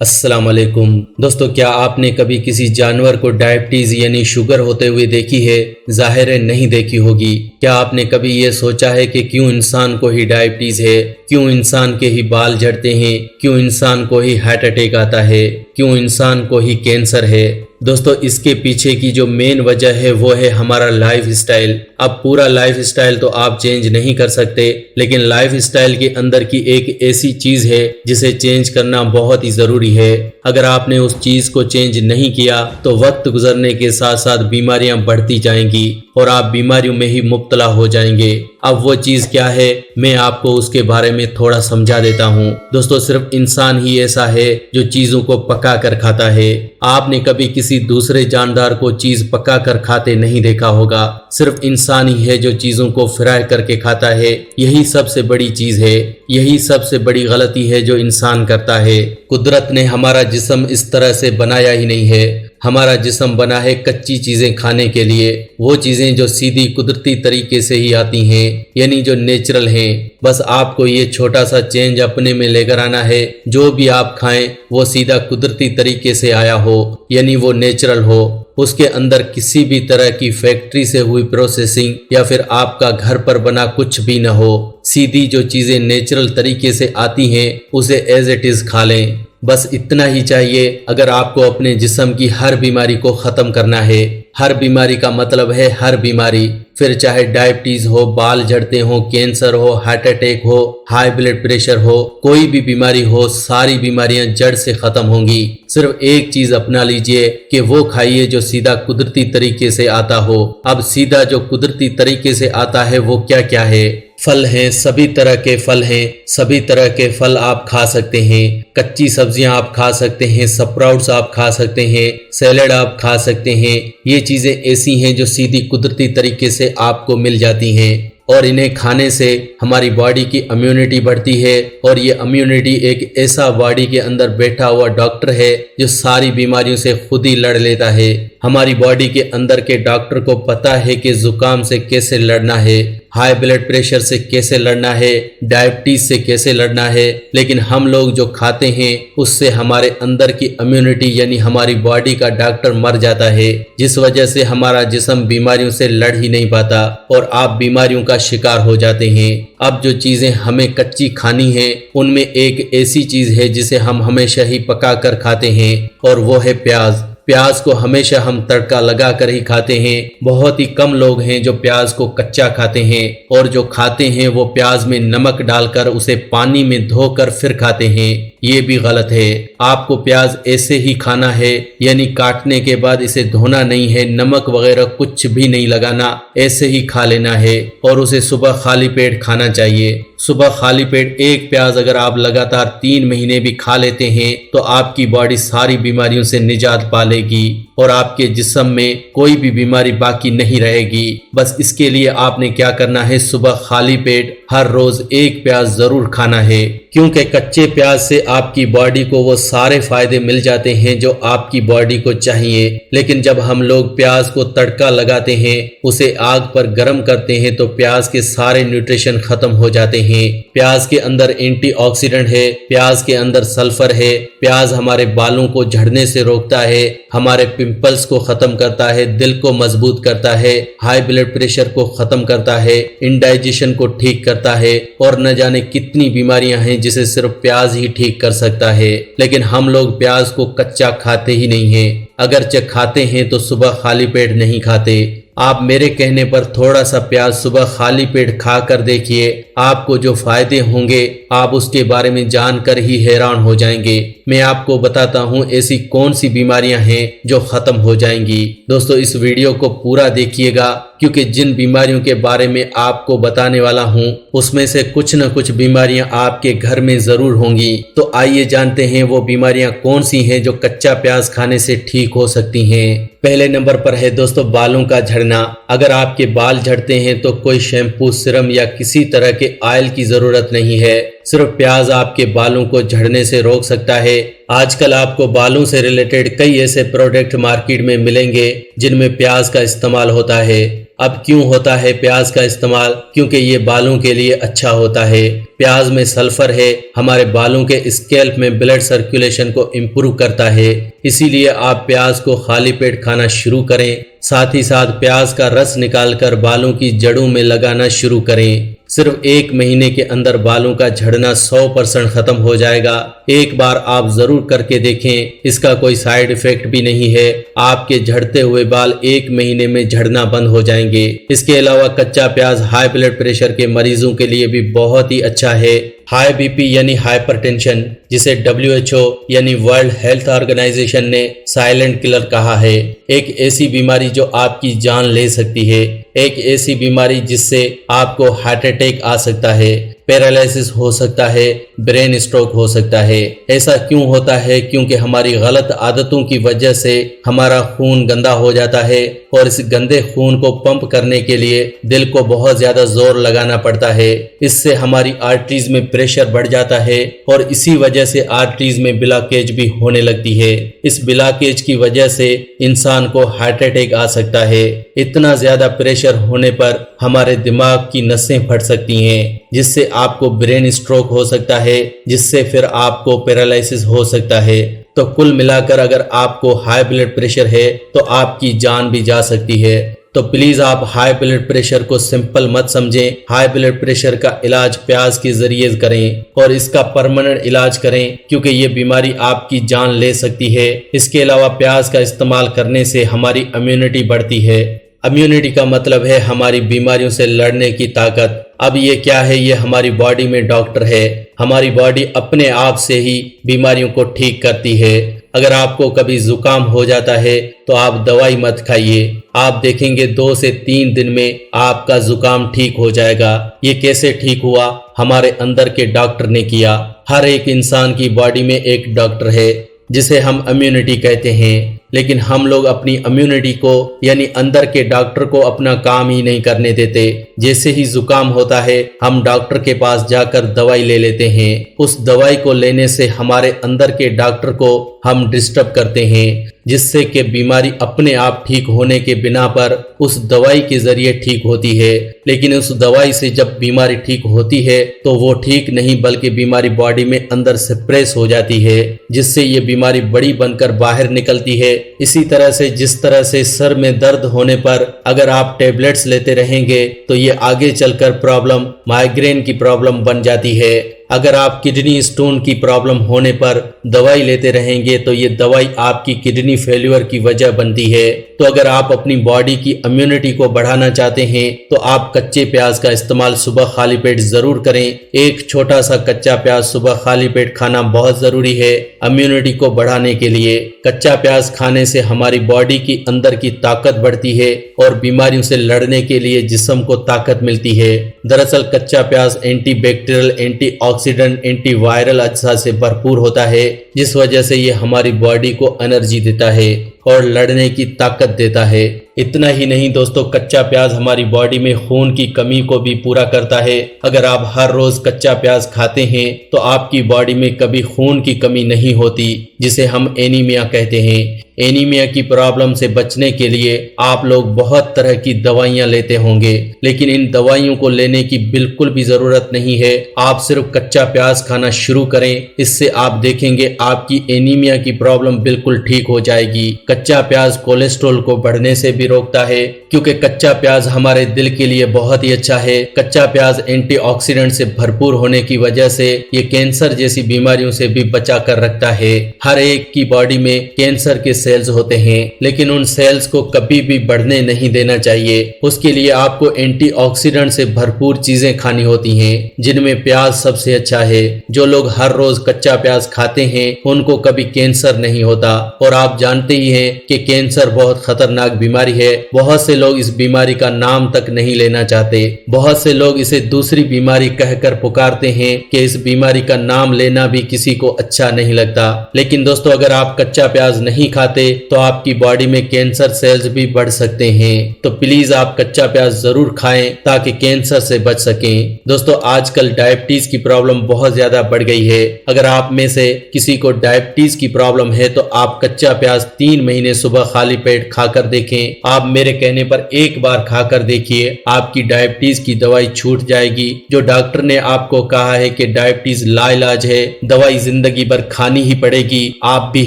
अस्सलाम वालेकुम दोस्तों, क्या आपने कभी किसी जानवर को डायबिटीज यानी शुगर होते हुए देखी है? जाहिर है नहीं देखी होगी। क्या आपने कभी ये सोचा है कि क्यों इंसान को ही डायबिटीज है, क्यों इंसान के ही बाल झड़ते हैं, क्यों इंसान को ही हार्ट अटैक आता है, क्यों इंसान को ही कैंसर है? दोस्तों, इसके पीछे की जो मेन वजह है वो है हमारा लाइफ स्टाइल। अब पूरा लाइफ स्टाइल तो आप चेंज नहीं कर सकते, लेकिन लाइफ स्टाइल के अंदर की एक ऐसी चीज है जिसे चेंज करना बहुत ही जरूरी है। अगर आपने उस चीज को चेंज नहीं किया तो वक्त गुजरने के साथ साथ बीमारियां बढ़ती जाएंगी और आप बीमारियों में ही मुब्तला हो जाएंगे। अब वो चीज क्या है, मैं आपको उसके बारे में थोड़ा समझा देता हूँ। दोस्तों, सिर्फ इंसान ही ऐसा है जो चीजों को पका कर खाता है। आपने कभी किसी दूसरे जानदार को चीज पका कर खाते नहीं देखा होगा। सिर्फ इंसान ही है जो चीजों को फ्राई करके खाता है। यही सबसे बड़ी चीज है, यही सबसे बड़ी गलती है जो इंसान करता है। कुदरत ने हमारा जिस्म इस तरह से बनाया ही नहीं है। हमारा जिस्म बना है कच्ची चीजें खाने के लिए, वो चीजें जो सीधी कुदरती तरीके से ही आती हैं, यानी जो नेचुरल हैं। बस आपको ये छोटा सा चेंज अपने में लेकर आना है। जो भी आप खाएं वो सीधा कुदरती तरीके से आया हो, यानी वो नेचुरल हो। उसके अंदर किसी भी तरह की फैक्ट्री से हुई प्रोसेसिंग या फिर आपका घर पर बना कुछ भी न हो। सीधी जो चीजें नेचुरल तरीके से आती हैं उसे एज इट इज खा लें। बस इतना ही चाहिए। अगर आपको अपने जिस्म की हर बीमारी को ख़त्म करना है, हर बीमारी का मतलब है हर बीमारी, फिर चाहे डायबिटीज हो, बाल झड़ते हो, कैंसर हो, हार्ट अटैक हो, हाई ब्लड प्रेशर हो, कोई भी बीमारी हो, सारी बीमारियां जड़ से खत्म होंगी। सिर्फ एक चीज अपना लीजिए कि वो खाइए जो सीधा कुदरती तरीके से आता हो। अब सीधा जो कुदरती तरीके से आता है वो क्या क्या है? फल हैं, सभी तरह के फल हैं, सभी तरह के फल आप खा सकते हैं। कच्ची सब्जियां आप खा सकते हैं, स्प्राउट्स आप खा सकते हैं, सैलेड आप खा सकते हैं। ये चीजें ऐसी हैं जो सीधी कुदरती तरीके से आपको मिल जाती हैं और इन्हें खाने से हमारी बॉडी की इम्यूनिटी बढ़ती है। और ये इम्यूनिटी एक ऐसा बॉडी के अंदर बैठा हुआ डॉक्टर है जो सारी बीमारियों से खुद ही लड़ लेता है। हमारी बॉडी के अंदर के डॉक्टर को पता है कि जुकाम से कैसे लड़ना है, हाई ब्लड प्रेशर से कैसे लड़ना है, डायबिटीज से कैसे लड़ना है। लेकिन हम लोग जो खाते हैं उससे हमारे अंदर की इम्यूनिटी यानी हमारी बॉडी का डॉक्टर मर जाता है, जिस वजह से हमारा जिस्म बीमारियों से लड़ ही नहीं पाता और आप बीमारियों का शिकार हो जाते हैं। अब जो चीजें हमें कच्ची खानी है उनमें एक ऐसी चीज है जिसे हम हमेशा ही पका कर खाते हैं और वो है प्याज। प्याज को हमेशा हम तड़का लगा कर ही खाते हैं। बहुत ही कम लोग हैं जो प्याज को कच्चा खाते हैं, और जो खाते हैं वो प्याज में नमक डालकर उसे पानी में धोकर फिर खाते हैं। ये भी गलत है। आपको प्याज ऐसे ही खाना है, यानी काटने के बाद इसे धोना नहीं है, नमक वगैरह कुछ भी नहीं लगाना, ऐसे ही खा लेना है और उसे सुबह खाली पेट खाना चाहिए। सुबह खाली पेट एक प्याज अगर आप लगातार 3 महीने भी खा लेते हैं तो आपकी बॉडी सारी बीमारियों से निजात पा लेगी और आपके जिस्म में कोई भी बीमारी बाकी नहीं रहेगी। बस इसके लिए आपने क्या करना है, सुबह खाली पेट हर रोज एक प्याज जरूर खाना है, क्योंकि कच्चे प्याज से आपकी बॉडी को वो सारे फायदे मिल जाते हैं जो आपकी बॉडी को चाहिए। लेकिन जब हम लोग प्याज को तड़का लगाते हैं, उसे आग पर गर्म करते हैं, तो प्याज के सारे न्यूट्रिशन खत्म हो जाते हैं। प्याज के अंदर एंटीऑक्सीडेंट है, प्याज के अंदर सल्फर है। प्याज हमारे बालों को झड़ने से रोकता है, हमारे पिंपल्स को खत्म करता है, दिल को मजबूत करता है, हाई ब्लड प्रेशर को खत्म करता है, इंडाइजेशन को ठीक करता है और न जाने कितनी बीमारियां हैं जिसे सिर्फ प्याज ही ठीक कर सकता है। लेकिन हम लोग प्याज को कच्चा खाते ही नहीं हैं। अगर खाते हैं तो सुबह खाली पेट नहीं खाते। आप मेरे कहने पर थोड़ा सा प्याज सुबह खाली पेट खा कर देखिए, आपको जो फायदे होंगे आप उसके बारे में जानकर ही हैरान हो जाएंगे। मैं आपको बताता हूँ ऐसी कौन सी बीमारियां हैं जो खत्म हो जाएंगी। दोस्तों, इस वीडियो को पूरा देखिएगा, क्योंकि जिन बीमारियों के बारे में आपको बताने वाला हूँ उसमें से कुछ न कुछ बीमारियां आपके घर में जरूर होंगी। तो आइए जानते हैं वो बीमारियां कौन सी हैं जो कच्चा प्याज खाने से ठीक हो सकती हैं। पहले नंबर पर है दोस्तों बालों का झड़ना। अगर आपके बाल झड़ते हैं तो कोई शैम्पू, सिरम या किसी तरह के ऑयल की जरूरत नहीं है। सिर्फ प्याज आपके बालों को झड़ने से रोक सकता है। आजकल आपको बालों से रिलेटेड कई ऐसे प्रोडक्ट मार्केट में मिलेंगे जिनमें प्याज का इस्तेमाल होता है। अब क्यों होता है प्याज का इस्तेमाल? क्योंकि ये बालों के लिए अच्छा होता है। प्याज में सल्फर है, हमारे बालों के स्कैल्प में ब्लड सर्कुलेशन को इम्प्रूव करता है। इसीलिए आप प्याज को खाली पेट खाना शुरू करें। साथ ही साथ प्याज का रस निकालकर बालों की जड़ों में लगाना शुरू करें। सिर्फ 1 महीने के अंदर बालों का झड़ना 100% खत्म हो जाएगा। एक बार आप जरूर करके देखें, इसका कोई साइड इफेक्ट भी नहीं है। आपके झड़ते हुए बाल 1 महीने में झड़ना बंद हो जाएंगे। इसके अलावा कच्चा प्याज हाई ब्लड प्रेशर के मरीजों के लिए भी बहुत ही अच्छा है। हाई बीपी यानी हाइपरटेंशन, जिसे WHO यानी वर्ल्ड हेल्थ ऑर्गेनाइजेशन ने साइलेंट किलर कहा है, एक ऐसी बीमारी जो आपकी जान ले सकती है। एक ऐसी बीमारी जिससे आपको हार्ट अटैक आ सकता है, पैरालिसिस हो सकता है, ब्रेन स्ट्रोक हो सकता है। ऐसा क्यों होता है? क्योंकि हमारी गलत आदतों की वजह से हमारा खून गंदा हो जाता है और इस गंदे खून को पंप करने के लिए दिल को बहुत ज्यादा जोर लगाना पड़ता है। इससे हमारी आर्टरीज में प्रेशर बढ़ जाता है और इसी वजह से आर्टरीज में ब्लॉकेज भी होने लगती है। इस ब्लॉकेज की वजह से इंसान को हार्ट अटैक आ सकता है। इतना ज्यादा प्रेशर होने पर हमारे दिमाग की नसें फट सकती हैं, जिससे आपको ब्रेन स्ट्रोक हो सकता है, जिससे फिर आपको पैरालिसिस हो सकता है। तो कुल मिलाकर अगर आपको हाई ब्लड प्रेशर है तो आपकी जान भी जा सकती है। तो प्लीज आप हाई ब्लड प्रेशर को सिंपल मत समझें। हाई ब्लड प्रेशर का इलाज प्याज के जरिए करें और इसका परमानेंट इलाज करें, क्योंकि ये बीमारी आपकी जान ले सकती है। इसके अलावा प्याज का इस्तेमाल करने से हमारी इम्यूनिटी बढ़ती है। इम्यूनिटी का मतलब है हमारी बीमारियों से लड़ने की ताकत। अब ये क्या है? ये हमारी बॉडी में डॉक्टर है। हमारी बॉडी अपने आप से ही बीमारियों को ठीक करती है। अगर आपको कभी जुकाम हो जाता है तो आप दवाई मत खाइए। आप देखेंगे 2 से 3 दिन में आपका जुकाम ठीक हो जाएगा। ये कैसे ठीक हुआ? हमारे अंदर के डॉक्टर ने किया। हर एक इंसान की बॉडी में एक डॉक्टर है जिसे हम इम्यूनिटी कहते हैं, लेकिन हम लोग अपनी इम्यूनिटी को यानी अंदर के डॉक्टर को अपना काम ही नहीं करने देते। जैसे ही जुकाम होता है हम डॉक्टर के पास जाकर दवाई ले लेते हैं। उस दवाई को लेने से हमारे अंदर के डॉक्टर को हम डिस्टर्ब करते हैं, जिससे कि बीमारी अपने आप ठीक होने के बिना पर उस दवाई के जरिए ठीक होती है। लेकिन उस दवाई से जब बीमारी ठीक होती है तो वो ठीक नहीं, बल्कि बीमारी बॉडी में अंदर सप्रेस हो जाती है, जिससे ये बीमारी बड़ी बनकर बाहर निकलती है। इसी तरह से जिस तरह से सर में दर्द होने पर अगर आप टेबलेट्स लेते रहेंगे तो ये आगे चलकर प्रॉब्लम माइग्रेन की प्रॉब्लम बन जाती है। अगर आप किडनी स्टोन की प्रॉब्लम होने पर दवाई लेते रहेंगे तो ये दवाई आपकी किडनी फेल्यूर की वजह बनती है। तो अगर आप अपनी बॉडी की इम्यूनिटी को बढ़ाना चाहते हैं तो आप कच्चे प्याज का इस्तेमाल सुबह खाली पेट जरूर करें। एक छोटा सा कच्चा प्याज सुबह खाली पेट खाना बहुत जरूरी है इम्यूनिटी को बढ़ाने के लिए। कच्चा प्याज खाने से हमारी बॉडी की अंदर की ताकत बढ़ती है और बीमारियों से लड़ने के लिए जिस्म को ताकत मिलती है। दरअसल कच्चा प्याज एंटीबैक्टीरियल, एंटीऑक्सीडेंट, एंटीवायरल अज्जा से भरपूर होता है, जिस वजह से ये हमारी बॉडी को एनर्जी देता है और लड़ने की ताकत देता है। इतना ही नहीं दोस्तों, कच्चा प्याज हमारी बॉडी में खून की कमी को भी पूरा करता है। अगर आप हर रोज कच्चा प्याज खाते हैं तो आपकी बॉडी में कभी खून की कमी नहीं होती, जिसे हम एनीमिया कहते हैं। एनीमिया की प्रॉब्लम से बचने के लिए आप लोग बहुत तरह की दवाइयां लेते होंगे, लेकिन इन दवाइयों को लेने की बिल्कुल भी जरूरत नहीं है। आप सिर्फ कच्चा प्याज खाना शुरू करें, इससे आप देखेंगे आपकी एनीमिया की प्रॉब्लम बिल्कुल ठीक हो जाएगी। कच्चा प्याज कोलेस्ट्रॉल को बढ़ने से भी रोकता है, क्योंकि कच्चा प्याज हमारे दिल के लिए बहुत ही अच्छा है। कच्चा प्याज एंटीऑक्सीडेंट से भरपूर होने की वजह से ये कैंसर जैसी बीमारियों से भी बचा कर रखता है। हर एक की बॉडी में कैंसर के सेल्स होते हैं, लेकिन उन सेल्स को कभी भी बढ़ने नहीं देना चाहिए। उसके लिए आपको एंटीऑक्सीडेंट से भरपूर चीजें खानी होती हैं, जिनमें प्याज सबसे अच्छा है। जो लोग हर रोज कच्चा प्याज खाते हैं उनको कभी कैंसर नहीं होता। और आप जानते ही हैं कि कैंसर बहुत खतरनाक बीमारी है। बहुत से लोग इस बीमारी का नाम तक नहीं लेना चाहते। बहुत से लोग इसे दूसरी बीमारी कहकर पुकारते हैं कि इस बीमारी का नाम लेना भी किसी को अच्छा नहीं लगता। लेकिन दोस्तों, अगर आप कच्चा प्याज नहीं खाते तो आपकी बॉडी में कैंसर सेल्स भी बढ़ सकते हैं। तो प्लीज आप कच्चा प्याज जरूर खाएं ताकि कैंसर से बच सकें। दोस्तों, आजकल डायबिटीज की प्रॉब्लम बहुत ज्यादा बढ़ गई है। अगर आप में से किसी को डायबिटीज की प्रॉब्लम है तो आप कच्चा प्याज 3 महीने सुबह खाली पेट खाकर देखें। आप मेरे कहने पर एक बार खाकर देखिए, आपकी डायबिटीज की दवाई छूट जाएगी। जो डॉक्टर ने आपको कहा है कि डायबिटीज लाइलाज है, दवाई जिंदगी भर खानी ही पड़ेगी, आप भी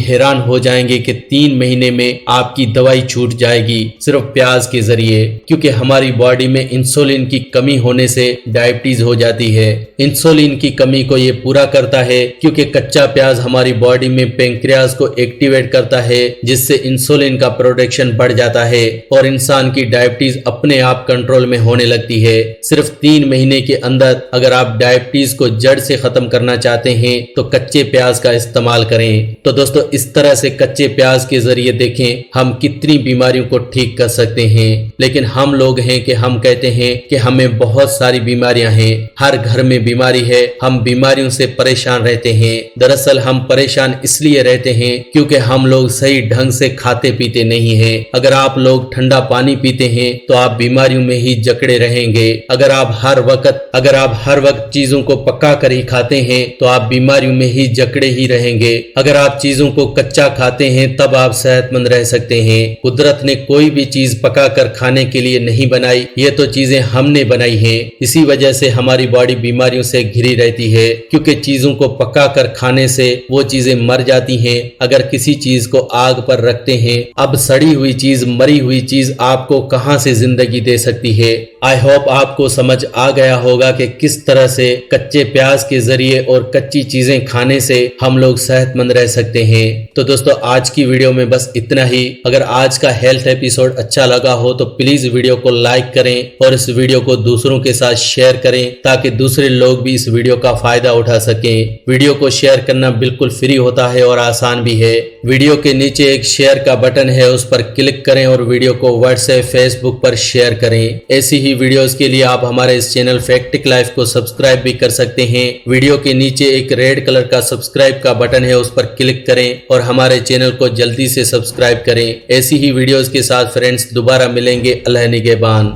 हैरान हो जाएंगे कि 3 महीने में आपकी दवाई छूट जाएगी सिर्फ प्याज के जरिए। क्योंकि हमारी बॉडी में इंसुलिन की कमी होने से डायबिटीज हो जाती है। इंसुलिन की कमी को ये पूरा करता है क्योंकि कच्चा प्याज हमारी बॉडी में पेंक्रियाज को एक्टिवेट करता है, जिससे इंसुलिन का प्रोडक्शन बढ़ जाता है और इंसान की डायबिटीज अपने आप कंट्रोल में होने लगती है। सिर्फ 3 महीने के अंदर अगर आप डायबिटीज को जड़ से खत्म करना चाहते हैं तो कच्चे प्याज का इस्तेमाल करें। तो दोस्तों, इस तरह से कच्चे प्याज के जरिए देखें हम कितनी बीमारियों को ठीक कर सकते हैं। लेकिन हम लोग हैं कि हम कहते हैं कि हमें बहुत सारी बीमारियां हैं, हर घर में बीमारी है, हम बीमारियों से परेशान रहते हैं। दरअसल हम परेशान इसलिए रहते हैं क्योंकि हम लोग सही ढंग से खाते पीते नहीं हैं। अगर आप लोग ठंडा पानी पीते हैं तो आप बीमारियों में ही जकड़े रहेंगे। अगर आप हर वक्त चीजों को पका कर ही खाते हैं तो आप बीमारियों में ही जकड़े ही रहेंगे। अगर आप चीजों को कच्चा खाते हैं तब आप सेहतमंद रह सकते हैं। कुदरत ने कोई भी चीज पका कर खाने के लिए नहीं बनाई, ये तो चीजें हमने बनाई हैं। इसी वजह से हमारी बॉडी बीमारियों से घिरी रहती है, क्योंकि चीजों को पका कर खाने से वो चीजें मर जाती हैं। अगर किसी चीज को आग पर रखते हैं, अब सड़ी हुई चीज, मरी हुई चीज आपको कहां से जिंदगी दे सकती है। आई होप आपको समझ आ गया होगा कि किस तरह से कच्चे प्याज के जरिए और कच्ची चीजें खाने से हम लोग सेहतमंद रह सकते हैं। तो दोस्तों, आज की वीडियो में बस इतना ही। अगर आज का हेल्थ एपिसोड अच्छा लगा हो तो प्लीज वीडियो को लाइक करें और इस वीडियो को दूसरों के साथ शेयर करें ताकि दूसरे लोग भी इस वीडियो का फायदा उठा सकें। वीडियो को शेयर करना बिल्कुल फ्री होता है और आसान भी है। वीडियो के नीचे एक शेयर का बटन है, उस पर क्लिक करें और वीडियो को व्हाट्सएप, फेसबुक पर शेयर करें। ऐसी ही वीडियोस के लिए आप हमारे इस चैनल फैक्टिक लाइफ को सब्सक्राइब भी कर सकते हैं। वीडियो के नीचे एक रेड कलर का सब्सक्राइब का बटन है, उस पर क्लिक करें और हमारे चैनल को जल्दी से सब्सक्राइब करें। ऐसी ही वीडियोस के साथ फ्रेंड्स दोबारा मिलेंगे। अल्लाह निगहबान।